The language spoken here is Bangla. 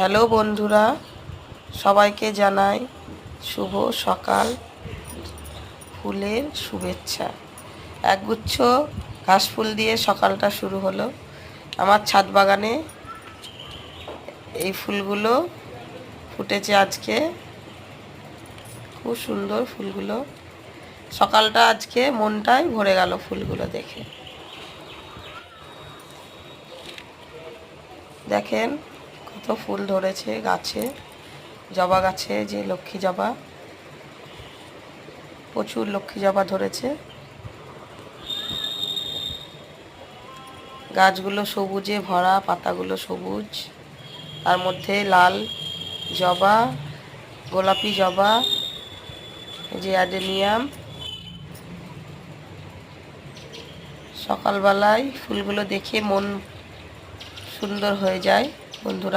হ্যালো বন্ধুরা, সবাইকে জানাই শুভ সকাল। ফুলের শুভেচ্ছা। একগুচ্ছ ঘাসফুল দিয়ে সকালটা শুরু হলো। আমার ছাদ বাগানে এই ফুলগুলো ফুটেছে আজকে। খুব সুন্দর ফুলগুলো। সকালটা আজকে মনটাই ভরে গেল ফুলগুলো দেখে। দেখেন কত ফুল ধরেছে গাছে, জবা গাছে, যে লক্ষ্মী জবা, প্রচুর লক্ষ্মী জবা ধরেছে। গাছগুলো সবুজে ভরা, পাতাগুলো সবুজ, তার মধ্যে লাল জবা, গোলাপি জবা, যে অ্যাডেনিয়াম। সকালবেলায় ফুলগুলো দেখে মন সুন্দর হয়ে যায় বন্ধুরা।